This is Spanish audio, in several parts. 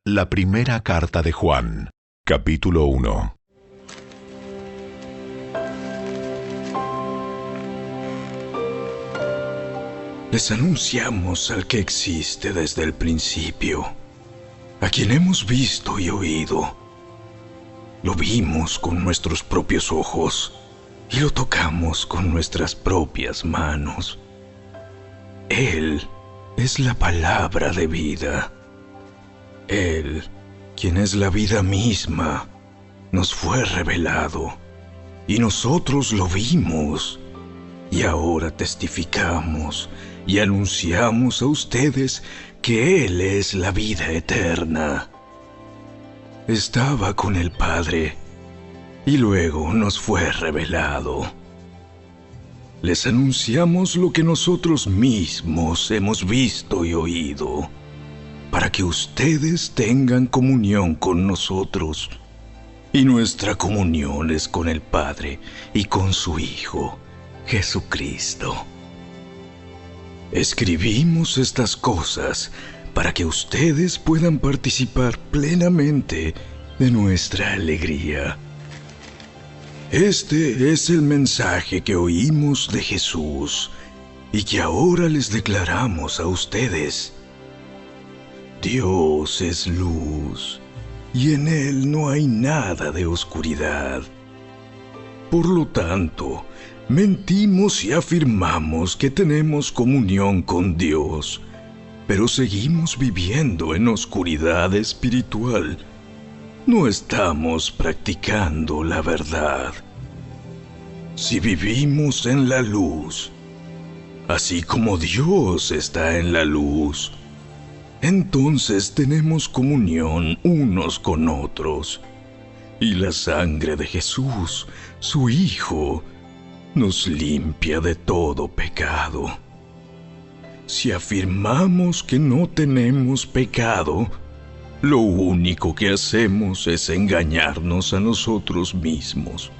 La primera carta de Juan, capítulo 1. Les anunciamos al que existe desde el principio, a quien hemos visto y oído. Lo vimos con nuestros propios ojos y lo tocamos con nuestras propias manos. Él es la palabra de vida. Él, quien es la vida misma, nos fue revelado y nosotros lo vimos. Y ahora testificamos y anunciamos a ustedes que Él es la vida eterna. Estaba con el Padre y luego nos fue revelado. Les anunciamos lo que nosotros mismos hemos visto y oído, para que ustedes tengan comunión con nosotros. Y nuestra comunión es con el Padre y con su Hijo, Jesucristo. Escribimos estas cosas para que ustedes puedan participar plenamente de nuestra alegría. Este es el mensaje que oímos de Jesús y que ahora les declaramos a ustedes. Dios es luz y en Él no hay nada de oscuridad. Por lo tanto, mentimos y afirmamos que tenemos comunión con Dios, pero seguimos viviendo en oscuridad espiritual. No estamos practicando la verdad. Si vivimos en la luz, así como Dios está en la luz, entonces tenemos comunión unos con otros. Y la sangre de Jesús, su Hijo, nos limpia de todo pecado. Si afirmamos que no tenemos pecado, lo único que hacemos es engañarnos a nosotros mismos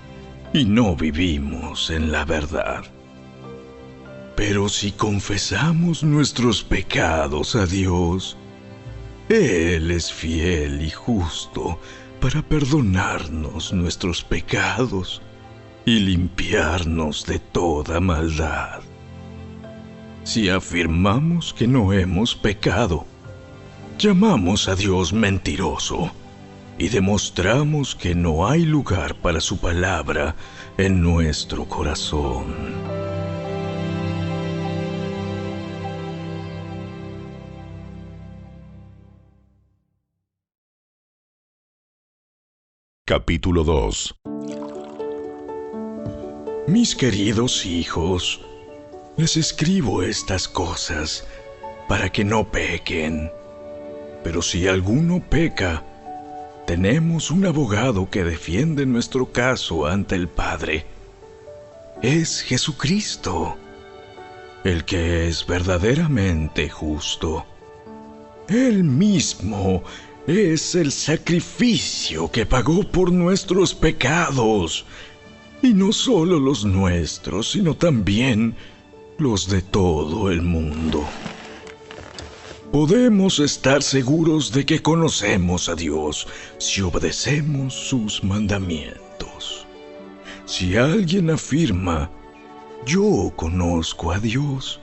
y no vivimos en la verdad. Pero si confesamos nuestros pecados a Dios, Él es fiel y justo para perdonarnos nuestros pecados y limpiarnos de toda maldad. Si afirmamos que no hemos pecado, llamamos a Dios mentiroso y demostramos que no hay lugar para su palabra en nuestro corazón. Capítulo 2. Mis queridos hijos, les escribo estas cosas para que no pequen. Pero si alguno peca, tenemos un abogado que defiende nuestro caso ante el Padre. Es Jesucristo, el que es verdaderamente justo. Él mismo es el sacrificio que pagó por nuestros pecados, y no solo los nuestros, sino también los de todo el mundo. Podemos estar seguros de que conocemos a Dios si obedecemos sus mandamientos. Si alguien afirma, yo conozco a Dios,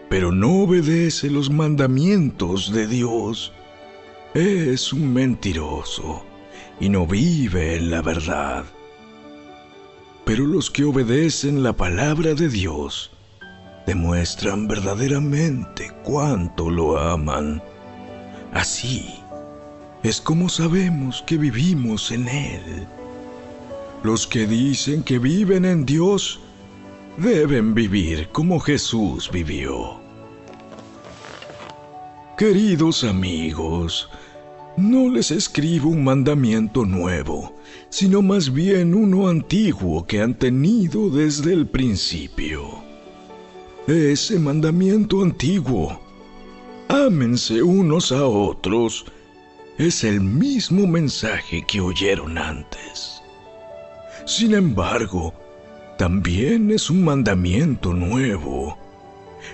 pero no obedece los mandamientos de Dios, es un mentiroso y no vive en la verdad. Pero los que obedecen la palabra de Dios demuestran verdaderamente cuánto lo aman. Así es como sabemos que vivimos en Él. Los que dicen que viven en Dios deben vivir como Jesús vivió. Queridos amigos, no les escribo un mandamiento nuevo, sino más bien uno antiguo que han tenido desde el principio. Ese mandamiento antiguo, ámense unos a otros, es el mismo mensaje que oyeron antes. Sin embargo, también es un mandamiento nuevo.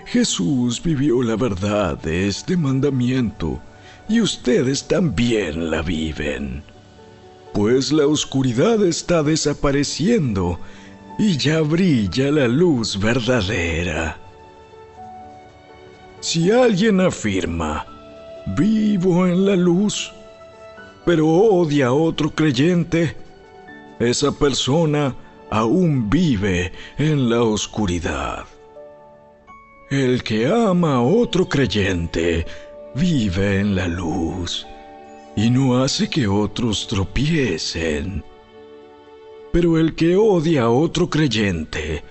Jesús vivió la verdad de este mandamiento y ustedes también la viven. Pues la oscuridad está desapareciendo y ya brilla la luz verdadera. Si alguien afirma, vivo en la luz, pero odia a otro creyente, esa persona aún vive en la oscuridad. El que ama a otro creyente vive en la luz y no hace que otros tropiecen. Pero el que odia a otro creyente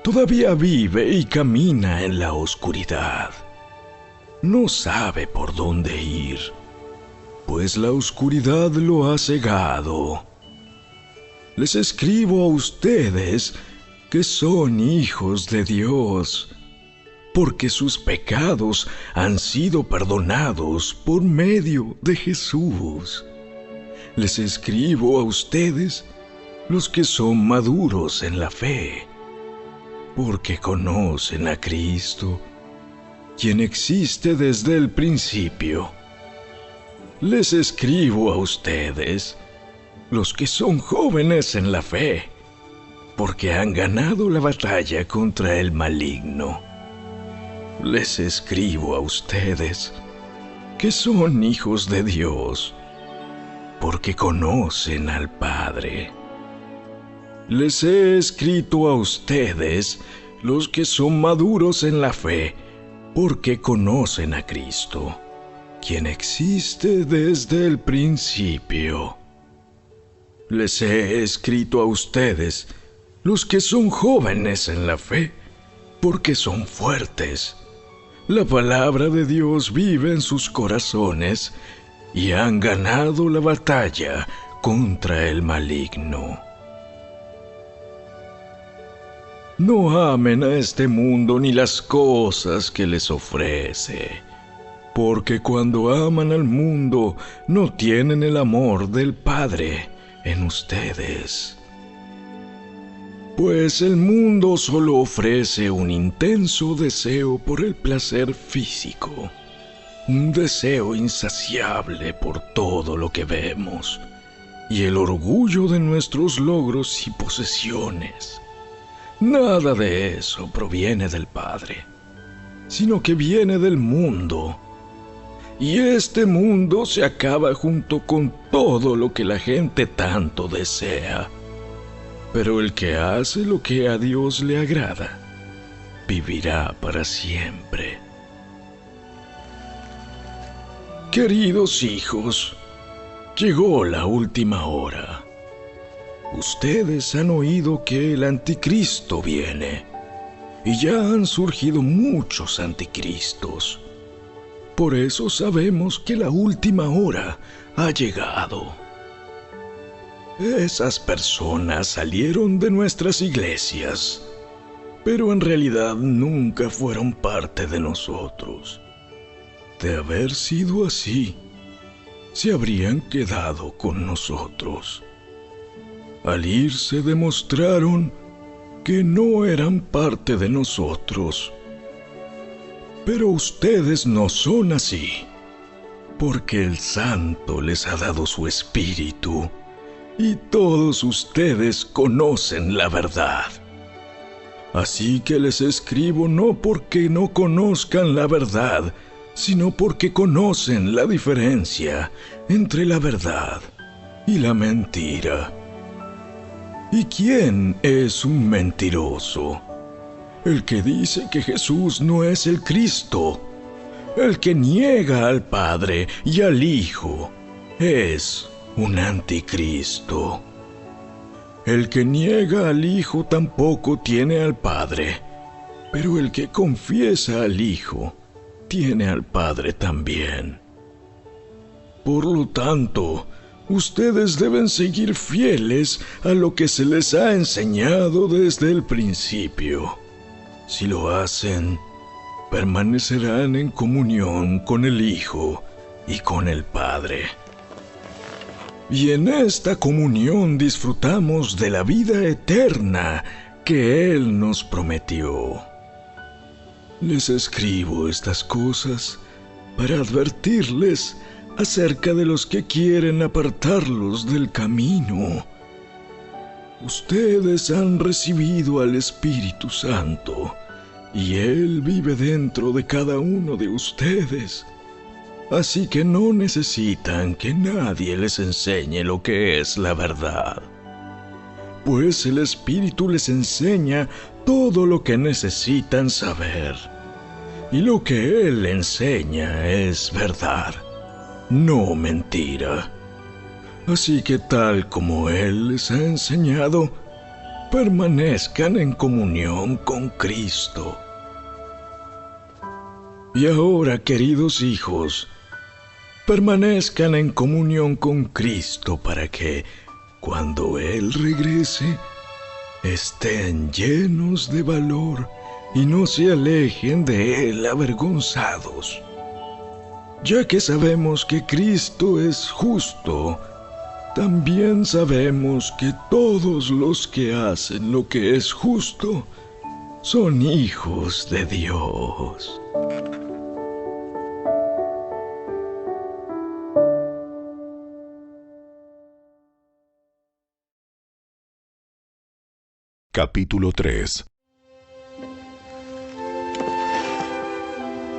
todavía vive y camina en la oscuridad. No sabe por dónde ir, pues la oscuridad lo ha cegado. Les escribo a ustedes que son hijos de Dios, porque sus pecados han sido perdonados por medio de Jesús. Les escribo a ustedes, los que son maduros en la fe, porque conocen a Cristo, quien existe desde el principio. Les escribo a ustedes, los que son jóvenes en la fe, porque han ganado la batalla contra el maligno. Les escribo a ustedes, que son hijos de Dios, porque conocen al Padre. Les he escrito a ustedes, los que son maduros en la fe, porque conocen a Cristo, quien existe desde el principio. Les he escrito a ustedes, los que son jóvenes en la fe, porque son fuertes. La palabra de Dios vive en sus corazones y han ganado la batalla contra el maligno. No amen a este mundo ni las cosas que les ofrece, porque cuando aman al mundo no tienen el amor del Padre en ustedes. Pues el mundo solo ofrece un intenso deseo por el placer físico, un deseo insaciable por todo lo que vemos, y el orgullo de nuestros logros y posesiones. Nada de eso proviene del Padre, sino que viene del mundo. Y este mundo se acaba junto con todo lo que la gente tanto desea. Pero el que hace lo que a Dios le agrada, vivirá para siempre. Queridos hijos, llegó la última hora. Ustedes han oído que el anticristo viene, y ya han surgido muchos anticristos. Por eso sabemos que la última hora ha llegado. Esas personas salieron de nuestras iglesias, pero en realidad nunca fueron parte de nosotros. De haber sido así, se habrían quedado con nosotros. Al irse demostraron que no eran parte de nosotros. Pero ustedes no son así, porque el Santo les ha dado su Espíritu, y todos ustedes conocen la verdad. Así que les escribo no porque no conozcan la verdad, sino porque conocen la diferencia entre la verdad y la mentira. ¿Y quién es un mentiroso? El que dice que Jesús no es el Cristo. El que niega al Padre y al Hijo es un anticristo. El que niega al Hijo tampoco tiene al Padre, pero el que confiesa al Hijo tiene al Padre también. Por lo tanto, ustedes deben seguir fieles a lo que se les ha enseñado desde el principio. Si lo hacen, permanecerán en comunión con el Hijo y con el Padre. Y en esta comunión disfrutamos de la vida eterna que Él nos prometió. Les escribo estas cosas para advertirles acerca de los que quieren apartarlos del camino. Ustedes han recibido al Espíritu Santo, y Él vive dentro de cada uno de ustedes. Así que no necesitan que nadie les enseñe lo que es la verdad, pues el Espíritu les enseña todo lo que necesitan saber. Y lo que Él enseña es verdad, no mentira. Así que tal como Él les ha enseñado, permanezcan en comunión con Cristo. Y ahora, queridos hijos, permanezcan en comunión con Cristo para que, cuando Él regrese, estén llenos de valor y no se alejen de Él avergonzados. Ya que sabemos que Cristo es justo, también sabemos que todos los que hacen lo que es justo son hijos de Dios. Capítulo 3.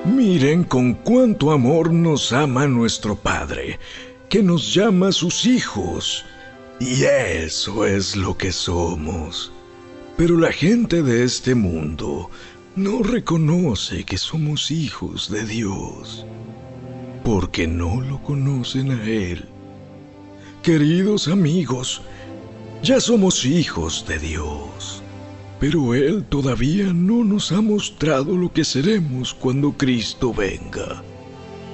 Miren con cuánto amor nos ama nuestro Padre, que nos llama sus hijos, y eso es lo que somos. Pero la gente de este mundo no reconoce que somos hijos de Dios, porque no lo conocen a Él. Queridos amigos, ya somos hijos de Dios, pero Él todavía no nos ha mostrado lo que seremos cuando Cristo venga.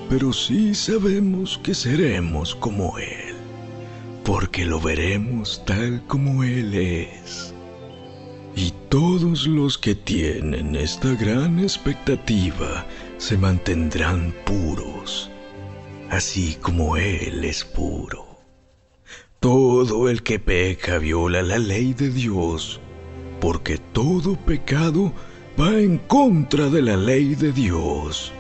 Pero sí sabemos que seremos como Él, porque lo veremos tal como Él es. Y todos los que tienen esta gran expectativa se mantendrán puros, así como Él es puro. Todo el que peca viola la ley de Dios, porque todo pecado va en contra de la ley de Dios.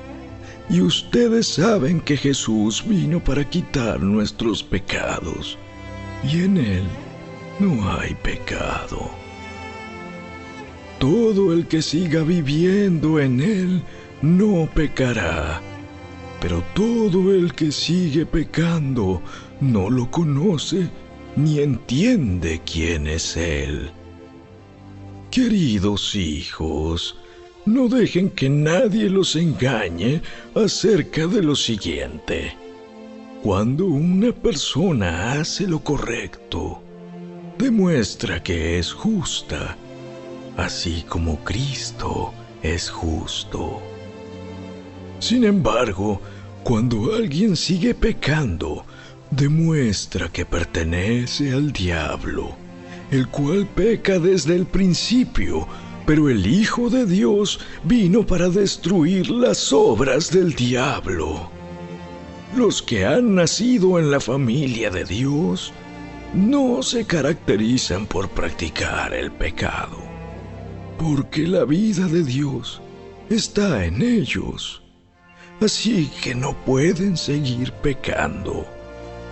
Y ustedes saben que Jesús vino para quitar nuestros pecados, y en Él no hay pecado. Todo el que siga viviendo en Él no pecará, pero todo el que sigue pecando no lo conoce ni entiende quién es Él. Queridos hijos, no dejen que nadie los engañe acerca de lo siguiente. Cuando una persona hace lo correcto, demuestra que es justa, así como Cristo es justo. Sin embargo, cuando alguien sigue pecando, demuestra que pertenece al diablo, el cual peca desde el principio, pero el Hijo de Dios vino para destruir las obras del diablo. Los que han nacido en la familia de Dios no se caracterizan por practicar el pecado, porque la vida de Dios está en ellos. Así que no pueden seguir pecando,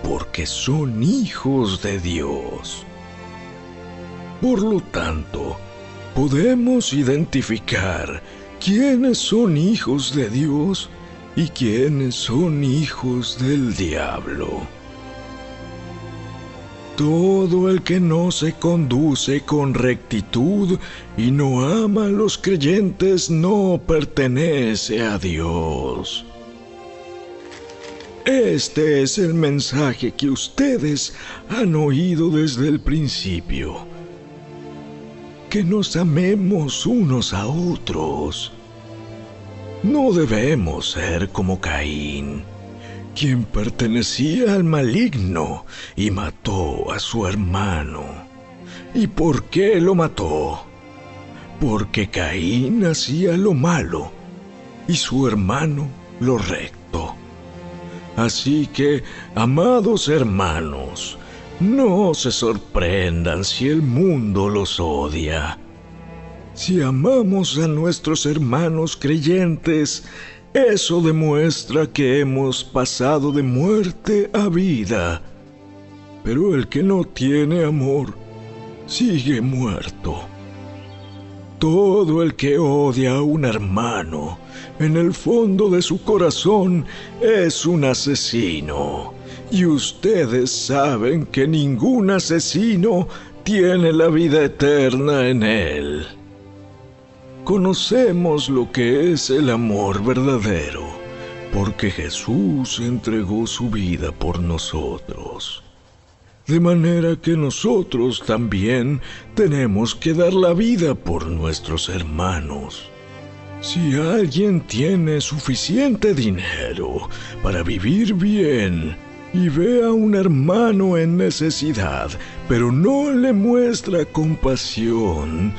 porque son hijos de Dios. Por lo tanto, podemos identificar quiénes son hijos de Dios y quiénes son hijos del diablo. Todo el que no se conduce con rectitud y no ama a los creyentes no pertenece a Dios. Este es el mensaje que ustedes han oído desde el principio: que nos amemos unos a otros. No debemos ser como Caín, quien pertenecía al maligno y mató a su hermano. ¿Y por qué lo mató? Porque Caín hacía lo malo y su hermano lo recto. Así que, amados hermanos, no se sorprendan si el mundo los odia. Si amamos a nuestros hermanos creyentes, Eso demuestra que hemos pasado de muerte a vida. Pero el que no tiene amor sigue muerto. Todo el que odia a un hermano, en el fondo de su corazón, es un asesino. Y ustedes saben que ningún asesino tiene la vida eterna en él. Conocemos lo que es el amor verdadero, porque Jesús entregó su vida por nosotros. De manera que nosotros también tenemos que dar la vida por nuestros hermanos. Si alguien tiene suficiente dinero para vivir bien y ve a un hermano en necesidad, pero no le muestra compasión,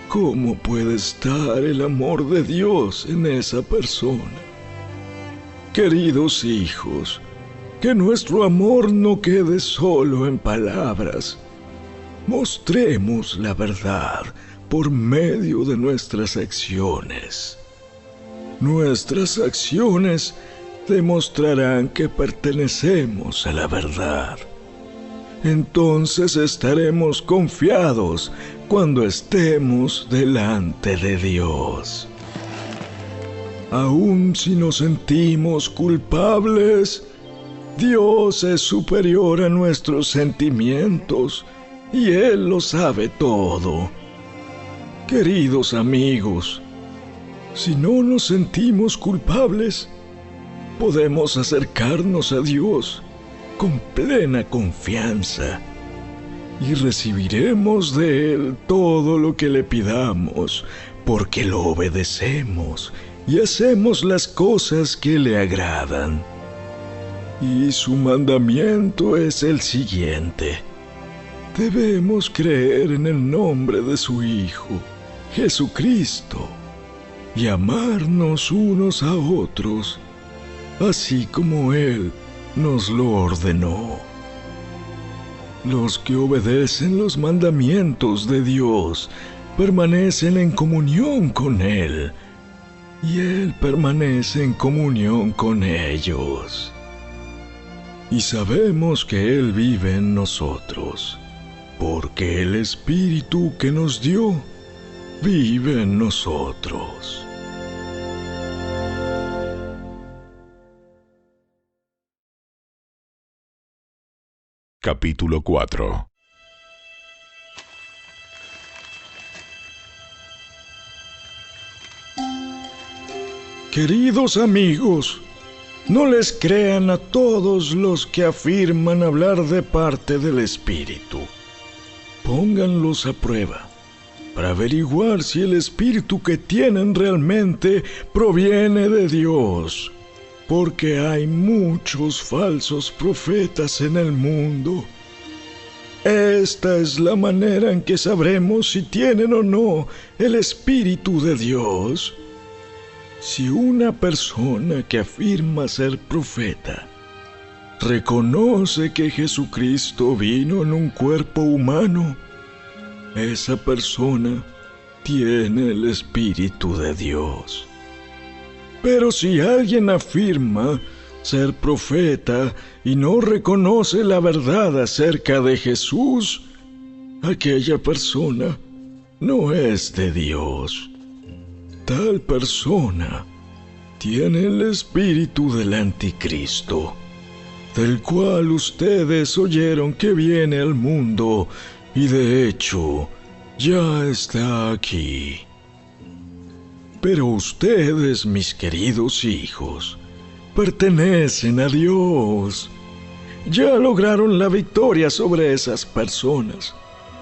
¿cómo puede estar el amor de Dios en esa persona? Queridos hijos, que nuestro amor no quede solo en palabras. Mostremos la verdad por medio de nuestras acciones. Nuestras acciones demostrarán que pertenecemos a la verdad. Entonces estaremos confiados cuando estemos delante de Dios. Aun si nos sentimos culpables, Dios es superior a nuestros sentimientos y Él lo sabe todo. Queridos amigos, si no nos sentimos culpables, podemos acercarnos a Dios con plena confianza y recibiremos de Él todo lo que le pidamos, porque lo obedecemos y hacemos las cosas que le agradan. Y su mandamiento es el siguiente: debemos creer en el nombre de su Hijo, Jesucristo, y amarnos unos a otros, así como Él nos lo ordenó. Los que obedecen los mandamientos de Dios permanecen en comunión con Él, y Él permanece en comunión con ellos. Y sabemos que Él vive en nosotros, porque el Espíritu que nos dio vive en nosotros. Capítulo 4. Queridos amigos, no les crean a todos los que afirman hablar de parte del Espíritu. Pónganlos a prueba para averiguar si el Espíritu que tienen realmente proviene de Dios, porque hay muchos falsos profetas en el mundo. Esta es la manera en que sabremos si tienen o no el Espíritu de Dios. Si una persona que afirma ser profeta reconoce que Jesucristo vino en un cuerpo humano, esa persona tiene el Espíritu de Dios. Pero si alguien afirma ser profeta y no reconoce la verdad acerca de Jesús, aquella persona no es de Dios. Tal persona tiene el espíritu del anticristo, del cual ustedes oyeron que viene al mundo y de hecho ya está aquí. Pero ustedes, mis queridos hijos, pertenecen a Dios. Ya lograron la victoria sobre esas personas,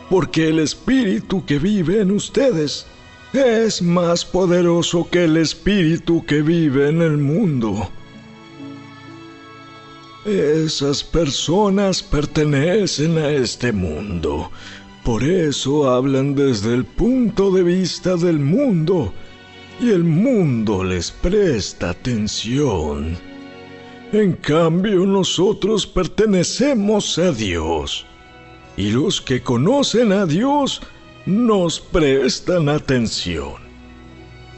porque el espíritu que vive en ustedes es más poderoso que el espíritu que vive en el mundo. Esas personas pertenecen a este mundo, por eso hablan desde el punto de vista del mundo, y el mundo les presta atención. En cambio, nosotros pertenecemos a Dios, y los que conocen a Dios nos prestan atención.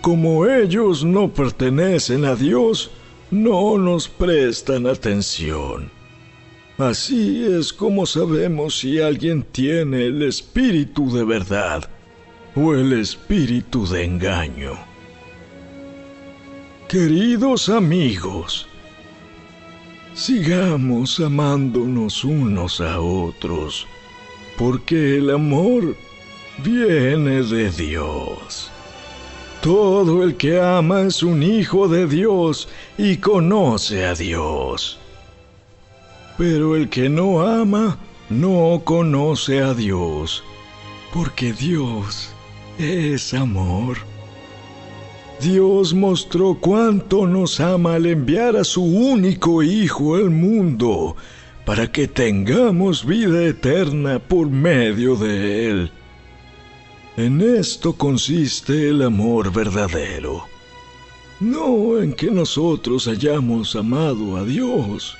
como ellos no pertenecen a Dios, no nos prestan atención. Así es como sabemos si alguien tiene el espíritu de verdad o el espíritu de engaño. Queridos amigos, sigamos amándonos unos a otros, porque el amor viene de Dios. Todo el que ama es un hijo de Dios y conoce a Dios. Pero el que no ama no conoce a Dios, porque Dios es amor. Dios mostró cuánto nos ama al enviar a su único Hijo al mundo, para que tengamos vida eterna por medio de Él. En esto consiste el amor verdadero, no en que nosotros hayamos amado a Dios,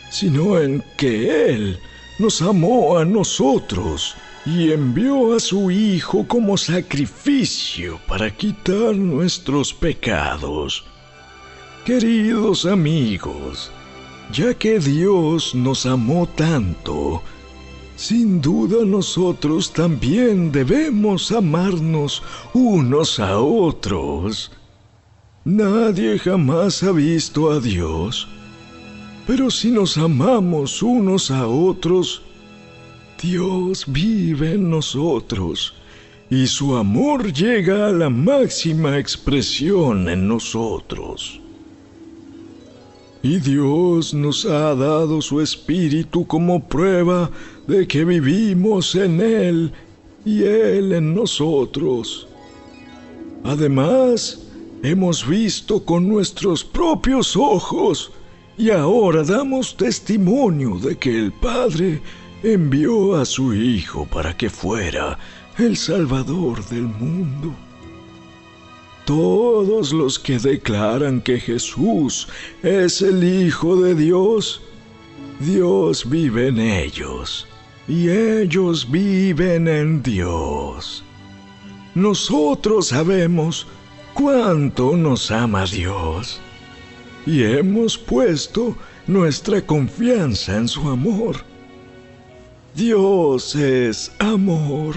sino en que Él nos amó a nosotros y envió a su Hijo como sacrificio para quitar nuestros pecados. Queridos amigos, ya que Dios nos amó tanto, sin duda nosotros también debemos amarnos unos a otros. Nadie jamás ha visto a Dios, pero si nos amamos unos a otros, Dios vive en nosotros y su amor llega a la máxima expresión en nosotros. Y Dios nos ha dado su Espíritu como prueba de que vivimos en Él y Él en nosotros. Además, hemos visto con nuestros propios ojos y ahora damos testimonio de que el Padre envió a su Hijo para que fuera el Salvador del mundo. Todos los que declaran que Jesús es el Hijo de Dios, Dios vive en ellos y ellos viven en Dios. Nosotros sabemos cuánto nos ama Dios y hemos puesto nuestra confianza en su amor. Dios es amor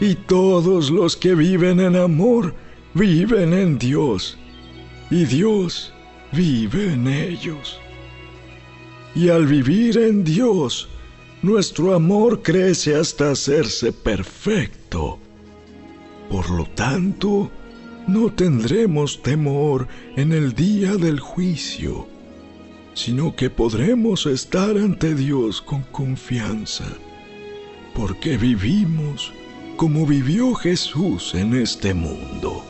y todos los que viven en amor viven en Dios, y Dios vive en ellos. Y al vivir en Dios, nuestro amor crece hasta hacerse perfecto. Por lo tanto, no tendremos temor en el día del juicio, sino que podremos estar ante Dios con confianza, porque vivimos como vivió Jesús en este mundo.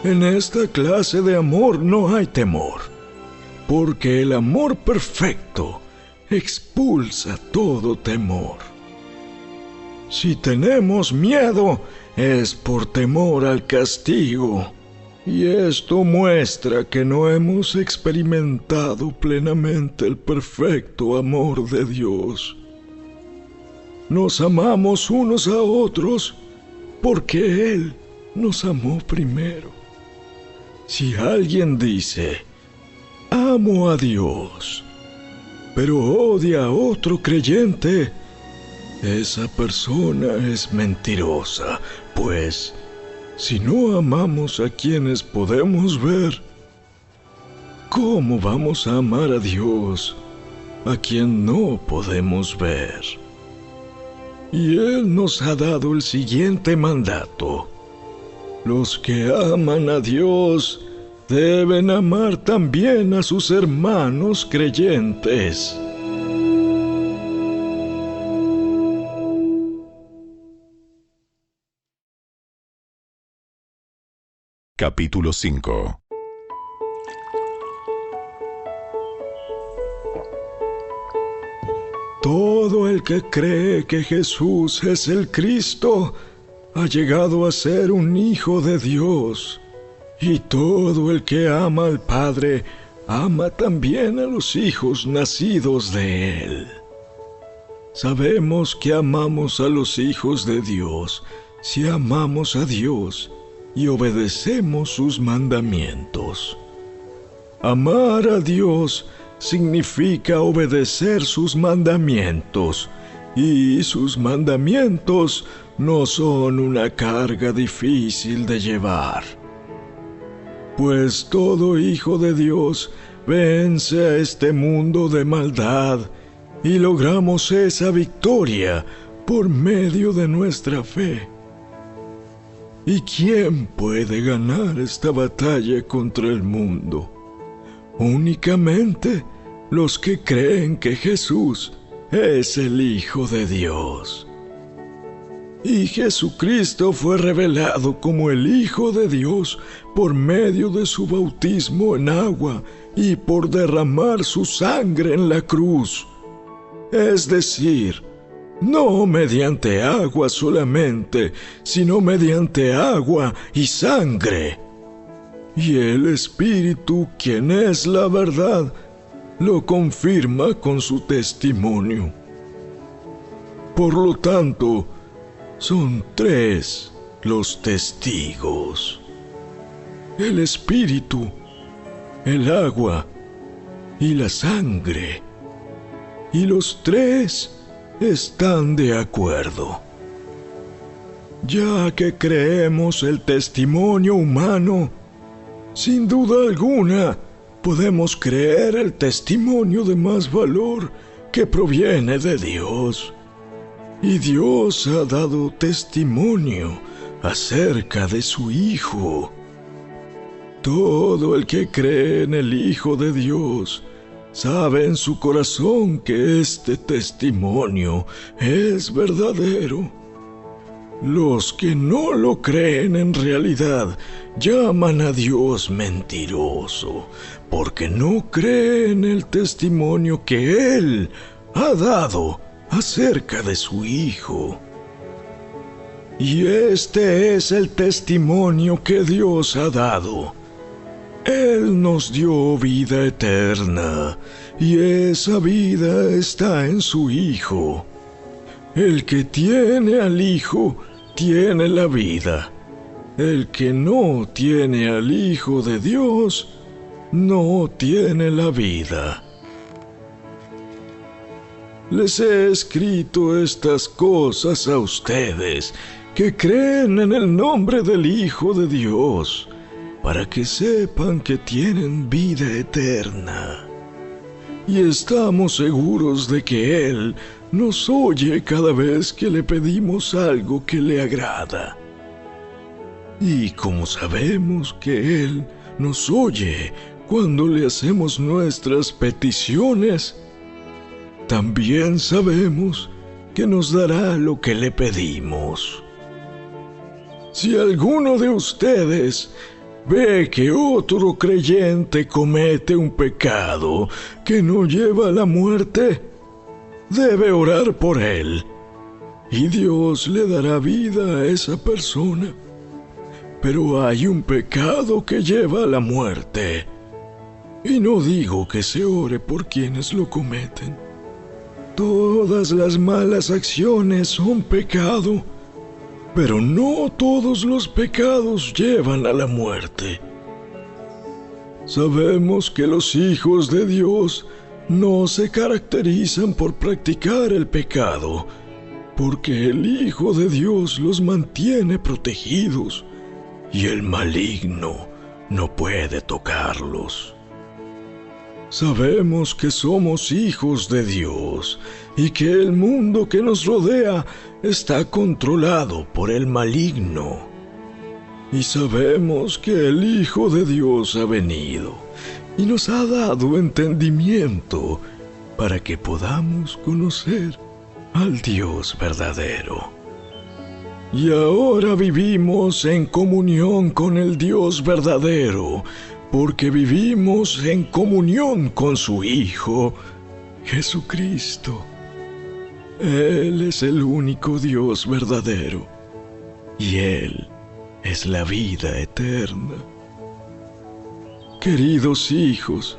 En esta clase de amor no hay temor, porque el amor perfecto expulsa todo temor. Si tenemos miedo, es por temor al castigo, y esto muestra que no hemos experimentado plenamente el perfecto amor de Dios. Nos amamos unos a otros porque Él nos amó primero. Si alguien dice, amo a Dios, pero odia a otro creyente, esa persona es mentirosa, pues si no amamos a quienes podemos ver, ¿cómo vamos a amar a Dios, a quien no podemos ver? Y Él nos ha dado el siguiente mandato: los que aman a Dios deben amar también a sus hermanos creyentes. Capítulo 5. Todo el que cree que Jesús es el Cristo ha llegado a ser un hijo de Dios, y todo el que ama al Padre ama también a los hijos nacidos de Él. Sabemos que amamos a los hijos de Dios si amamos a Dios y obedecemos sus mandamientos. Amar a Dios significa obedecer sus mandamientos, y sus mandamientos no son una carga difícil de llevar. Pues todo hijo de Dios vence a este mundo de maldad y logramos esa victoria por medio de nuestra fe. ¿Y quién puede ganar esta batalla contra el mundo? Únicamente los que creen que Jesús es el Hijo de Dios. Y Jesucristo fue revelado como el Hijo de Dios por medio de su bautismo en agua y por derramar su sangre en la cruz. Es decir, no mediante agua solamente, sino mediante agua y sangre. Y el Espíritu, quien es la verdad, lo confirma con su testimonio. Por lo tanto, son 3 los testigos: el Espíritu, el agua y la sangre. Y los 3 están de acuerdo. Ya que creemos el testimonio humano, sin duda alguna podemos creer el testimonio de más valor que proviene de Dios. Y Dios ha dado testimonio acerca de su Hijo. Todo el que cree en el Hijo de Dios sabe en su corazón que este testimonio es verdadero. Los que no lo creen en realidad llaman a Dios mentiroso, porque no creen el testimonio que Él ha dado acerca de su Hijo. Y este es el testimonio que Dios ha dado. Él nos dio vida eterna, y esa vida está en su Hijo. El que tiene al Hijo tiene la vida. El que no tiene al Hijo de Dios no tiene la vida. Les he escrito estas cosas a ustedes que creen en el nombre del Hijo de Dios, para que sepan que tienen vida eterna. Y estamos seguros de que Él nos oye cada vez que le pedimos algo que le agrada. Y como sabemos que Él nos oye cuando le hacemos nuestras peticiones, también sabemos que nos dará lo que le pedimos. Si alguno de ustedes ve que otro creyente comete un pecado que no lleva a la muerte, debe orar por él, y Dios le dará vida a esa persona. Pero hay un pecado que lleva a la muerte, y no digo que se ore por quienes lo cometen. Todas las malas acciones son pecado, pero no todos los pecados llevan a la muerte. Sabemos que los hijos de Dios no se caracterizan por practicar el pecado, porque el Hijo de Dios los mantiene protegidos y el maligno no puede tocarlos. Sabemos que somos hijos de Dios y que el mundo que nos rodea está controlado por el maligno. Y sabemos que el Hijo de Dios ha venido y nos ha dado entendimiento para que podamos conocer al Dios verdadero. Y ahora vivimos en comunión con el Dios verdadero, porque vivimos en comunión con su Hijo, Jesucristo. Él es el único Dios verdadero, y Él es la vida eterna. Queridos hijos,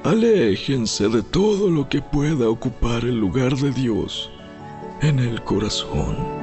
aléjense de todo lo que pueda ocupar el lugar de Dios en el corazón.